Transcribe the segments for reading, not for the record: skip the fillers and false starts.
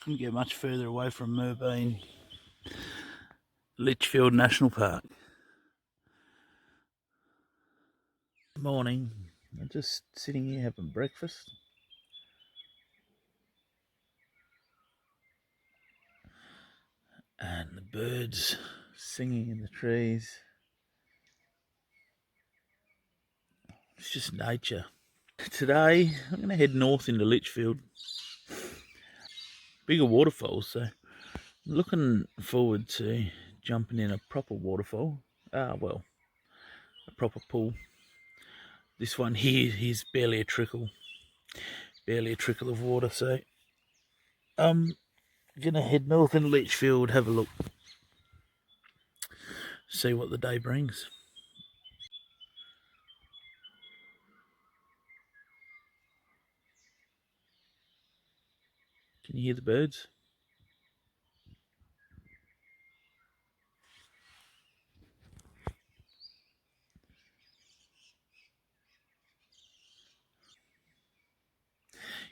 Couldn't get much further away from Moorbeen. Litchfield National Park. Morning. I'm just sitting here having breakfast. And the birds singing in the trees. It's just nature. Today, I'm going to head north into Litchfield. Bigger waterfalls, so I'm looking forward to jumping in a proper waterfall. A proper pool. This one here is barely a trickle of water, so I'm gonna head north in Litchfield, have a look, see what the day brings. Can you hear the birds?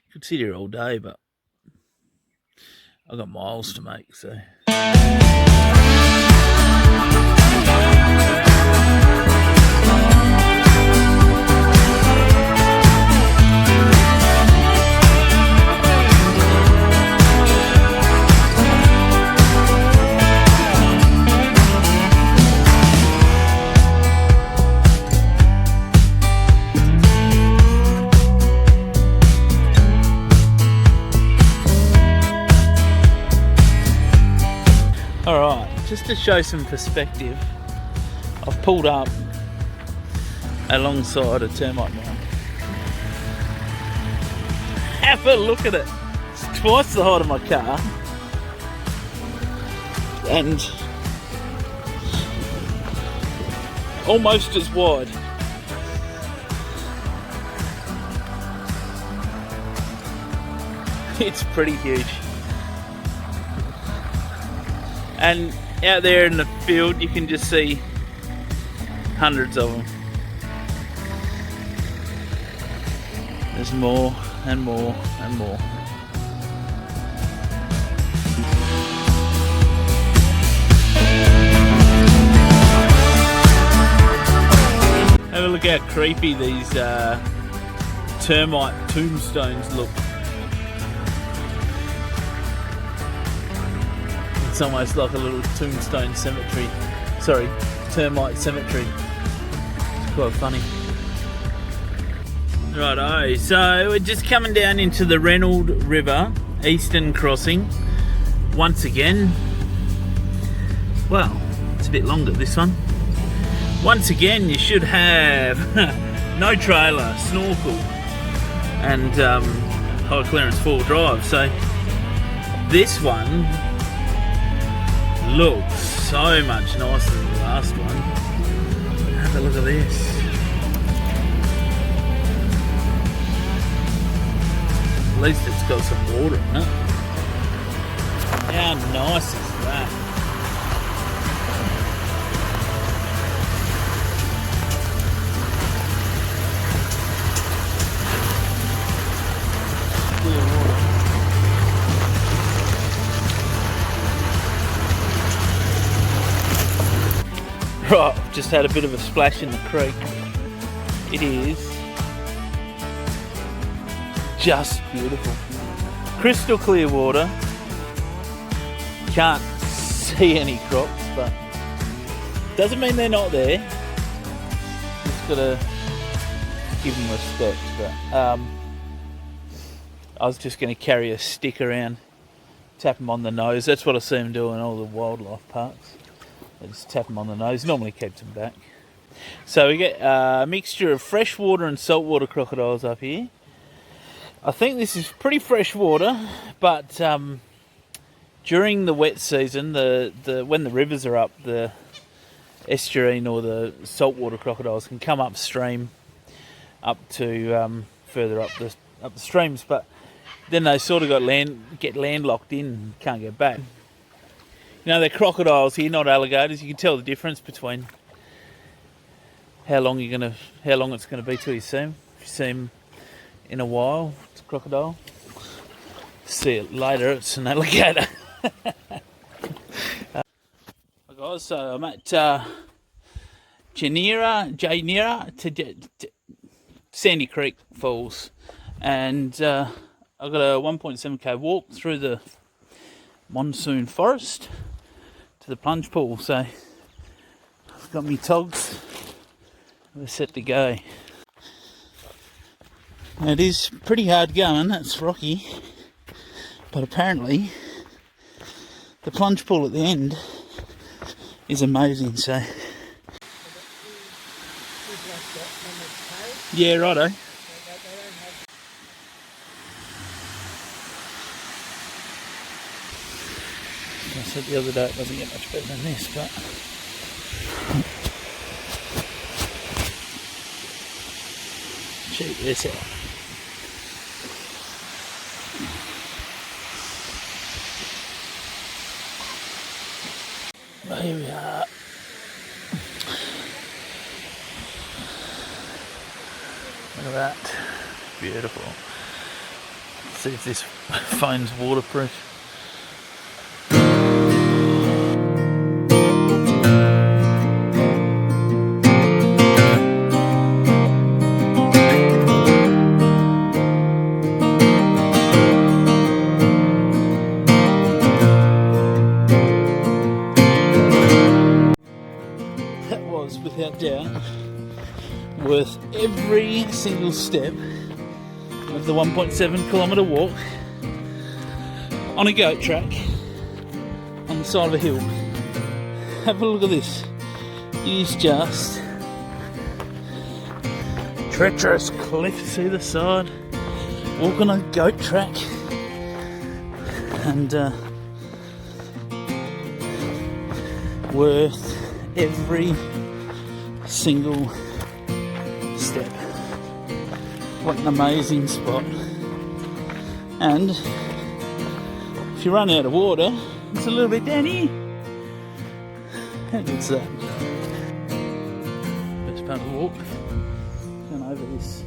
You could sit here all day, but I've got miles to make, so. Alright, just to show some perspective, I've pulled up alongside a termite mine. Have a look at it. It's twice the height of my car. And almost as wide. It's pretty huge. And out there in the field you can just see hundreds of them. There's more and more and more. Have a look how creepy these termite tombstones look. It's almost like a little tombstone cemetery. Sorry, termite cemetery. It's quite funny. Righto, so we're just coming down into the Reynolds River, Eastern Crossing. Once again. Well, it's a bit longer this one. Once again, you should have no trailer, snorkel, and high clearance 4-wheel drive. So this one looks so much nicer than the last one. Have a look at this. At least it's got some water in it. How nice is that? Right, I've just had a bit of a splash in the creek. It is just beautiful. Crystal clear water. Can't see any crocs, but doesn't mean they're not there. Just gotta give them respect. But I was just gonna carry a stick around, tap them on the nose. That's what I see them do in all the wildlife parks. They just tap them on the nose. Normally keeps them back. So we get a mixture of freshwater and saltwater crocodiles up here. I think this is pretty fresh water, but during the wet season, when the rivers are up, the estuarine or the saltwater crocodiles can come upstream, up to further up the streams. But then they sort of get landlocked in, can't get back. You know, they're crocodiles here, not alligators. You can tell the difference between how long it's gonna be till you see them. If you see them in a while, it's a crocodile. See it later, it's an alligator. Hi guys, so I'm at Sandy Creek Falls, and I've got a 1.7k walk through the monsoon forest to the plunge pool. So I've got my togs, we're set to go. Now, it is pretty hard going, it's rocky, but apparently the plunge pool at the end is amazing. So yeah, righto. I said the other day it doesn't get much better than this, but check this out. Here we are. Look at that. Beautiful. Let's see if this phone's waterproof. That was, without doubt, worth every single step of the 1.7 kilometre walk on a goat track on the side of a hill. Have a look at this. It is just treacherous cliffs either side. Walk on a goat track, and worth every single step. What an amazing spot. And if you run out of water, it's a little bit down here. How good's that? Best part of the walk. Going over this.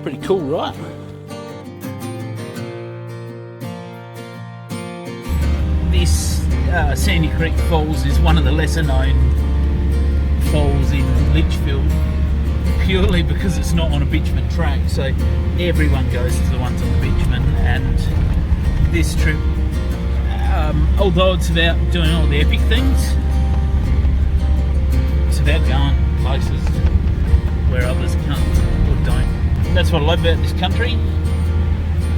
Pretty cool, right? This Sandy Creek Falls is one of the lesser known falls in Litchfield, purely because it's not on a bitumen track, so everyone goes to the ones on the bitumen. And this trip, although it's about doing all the epic things, it's about going places where others can't or don't. That's what I love about this country.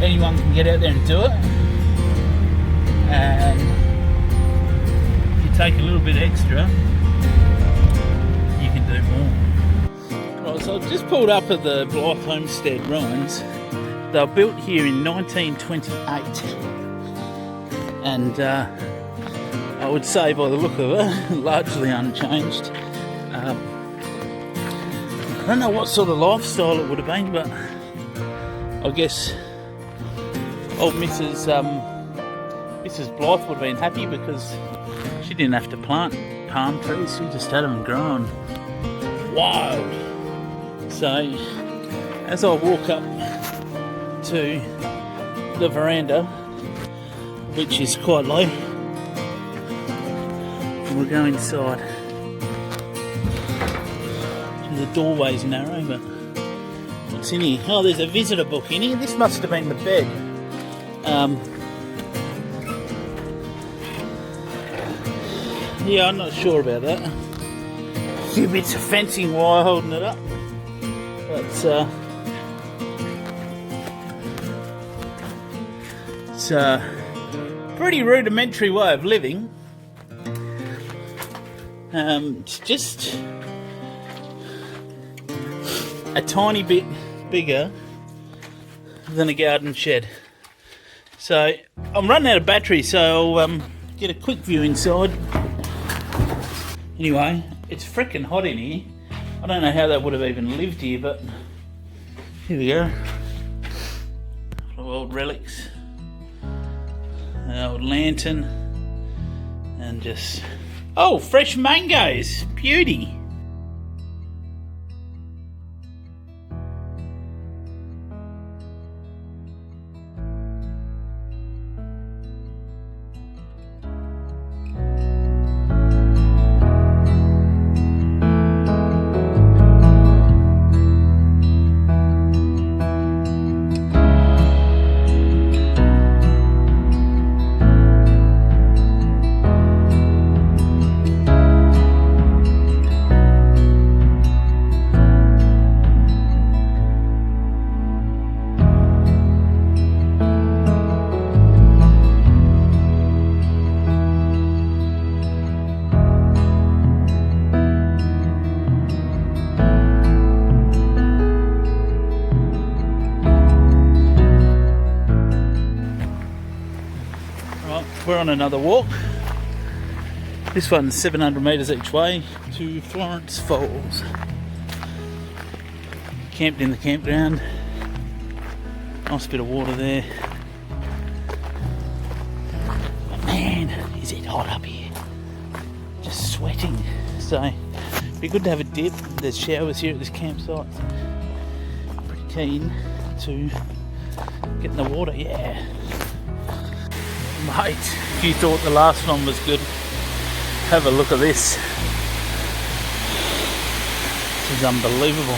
Anyone can get out there and do it. And if you take a little bit extra, you can do more. Right, so I've just pulled up at the Blyth Homestead ruins. They were built here in 1928, and I would say by the look of it, largely unchanged. I don't know what sort of lifestyle it would have been, but I guess old Mrs. Blyth would have been happy because she didn't have to plant palm trees, she just had them growing wild. So as I walk up to the veranda, which is quite low, we'll go inside. The doorway's narrow, but what's in here? Oh, there's a visitor book in here. This must have been the bed. Yeah, I'm not sure about that. A few bits of fencing wire holding it up. But it's a pretty rudimentary way of living. It's just a tiny bit bigger than a garden shed. So I'm running out of battery, so I'll get a quick view inside. Anyway, it's freaking hot in here. I don't know how they would have even lived here, but here we go. Old relics, an old lantern, and just, oh, fresh mangoes, beauty. we're on another walk. This one's 700 metres each way to Florence Falls. Camped in the campground. Nice bit of water there. But man, is it hot up here. Just sweating. So, it'd be good to have a dip. There's showers here at this campsite. Pretty keen to get in the water, yeah. Mate, if you thought the last one was good, have a look at this. This is unbelievable.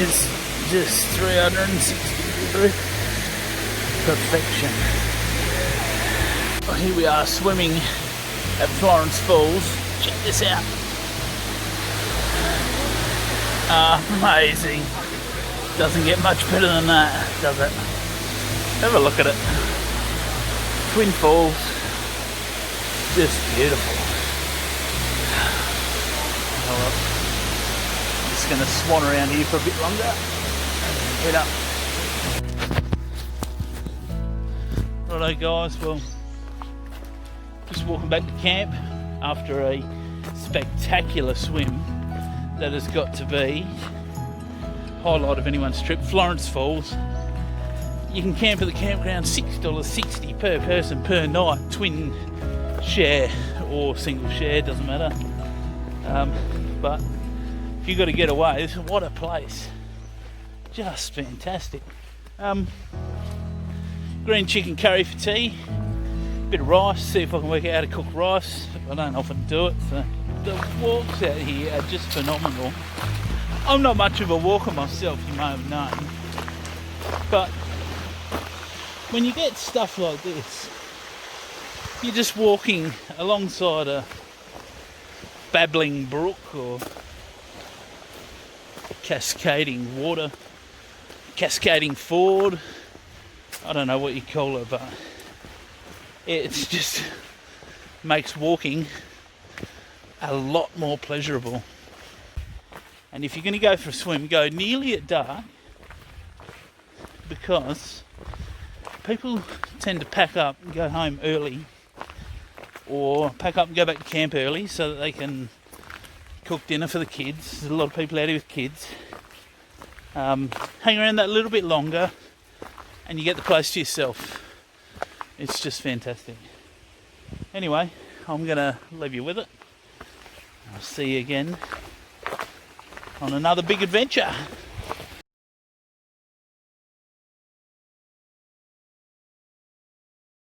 It's just 360 degree perfection. Well, here we are swimming at Florence Falls. Check this out. Amazing. Doesn't get much better than that, does it? Have a look at it. Twin Falls. Just beautiful. Oh, well. I'm just going to swan around here for a bit longer. Head up. Righto guys, well, just walking back to camp after a spectacular swim that has got to be highlight of anyone's trip. Florence Falls. You can camp at the campground, $6.60 per person per night, twin share or single share, doesn't matter. But if you've got to get away, what a place. Just fantastic. Green chicken curry for tea, bit of rice, see if I can work out how to cook rice. I don't often do it, so the walks out here are just phenomenal. I'm not much of a walker myself, you may have known, but when you get stuff like this, you're just walking alongside a babbling brook or cascading water, cascading ford, I don't know what you call it, but it just makes walking a lot more pleasurable. And if you're going to go for a swim, go nearly at dark, because people tend to pack up and go home early, or pack up and go back to camp early so that they can cook dinner for the kids. There's a lot of people out here with kids. Hang around that little bit longer and you get the place to yourself. It's just fantastic. Anyway, I'm going to leave you with it. I'll see you again on another big adventure.